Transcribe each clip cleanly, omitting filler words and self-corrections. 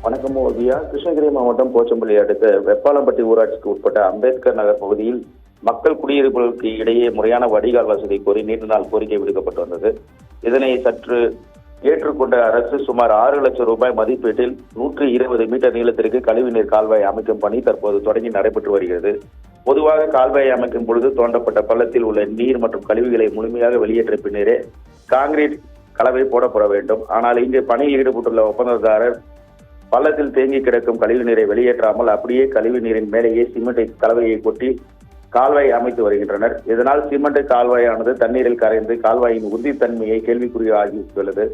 வணக்கம் ஓவியா. கிருஷ்ணகிரி மாவட்டம் போச்சம்பள்ளி அடுத்த வெப்பாலம்பட்டி ஊராட்சிக்கு உட்பட்ட அம்பேத்கர் நகர் பகுதியில் மக்கள் குடியிருப்புகளுக்கு இடையே முறையான வடிகால் வசதி கோரி நீண்ட நாள் கோரிக்கை விடுக்கப்பட்டு வந்தது. இதனை சற்று ஏற்றுக்கொண்ட அரசு சுமார் 6 லட்சம் ரூபாய் மதிப்பீட்டில் 120 மீட்டர் நீளத்திற்கு கழிவுநீர் கால்வாய் அமைக்கும் பணி தற்போது தொடங்கி நடைபெற்று வருகிறது. பொதுவாக கால்வாய் அமைக்கும் பொழுது தோண்டப்பட்ட பள்ளத்தில் உள்ள நீர் மற்றும் கழிவுகளை முழுமையாக வெளியேற்ற பின்னரே கான்கிரீட் கலவை போடப்பட வேண்டும். ஆனால் இங்கு பணியில் ஈடுபட்டுள்ள ஒப்பந்ததாரர் பள்ளத்தில் தேங்கி கிடக்கும் கழிவு நீரை வெளியேற்றாமல் அப்படியே கழிவு நீரின் மேலேயே சிமெண்ட் கலவையை கொட்டி கால்வாய் அமைத்து வருகின்றனர். இதனால் சிமெண்ட் கால்வாயானது தண்ணீரில் கரைந்து கால்வாயின் உறுதித்தன்மையை கேள்விக்குறியாகியுள்ளது.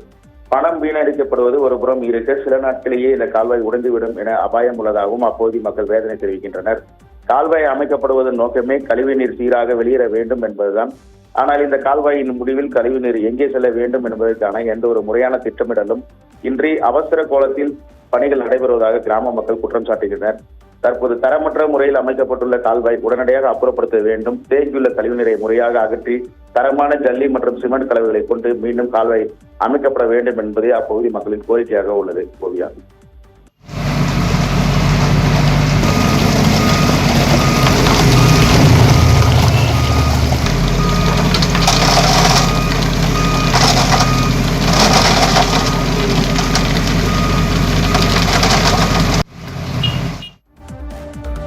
பணம் வீணடிக்கப்படுவது ஒரு புறம் இருக்க, சில நாட்களிலேயே இந்த கால்வாய் உடைந்துவிடும் என அபாயம் உள்ளதாகவும் அப்போது மக்கள் வேதனை தெரிவிக்கின்றனர். கால்வாய் அமைக்கப்படுவதன் நோக்கமே கழிவு நீர் சீராக வெளியேற வேண்டும் என்பதுதான். ஆனால் இந்த கால்வாயின் முடிவில் கழிவு நீர் எங்கே செல்ல வேண்டும் என்பதற்கான எந்த ஒரு முறையான திட்டமிடலும் இன்றி அவசர கோலத்தில் பணிகள் நடைபெறுவதாக கிராம மக்கள் குற்றம் சாட்டுகின்றனர். தற்போது தரமற்ற முறையில் அமைக்கப்பட்டுள்ள கால்வாய் உடனடியாக அப்புறப்படுத்த வேண்டும். தேங்கியுள்ள கழிவுநீரை முறையாக அகற்றி தரமான ஜல்லி மற்றும் சிமெண்ட் கலவைகளை கொண்டு மீண்டும் கால்வாய் அமைக்கப்பட வேண்டும் என்பதே அப்பகுதி மக்களின் கோரிக்கையாக உள்ளது. ஓவியா.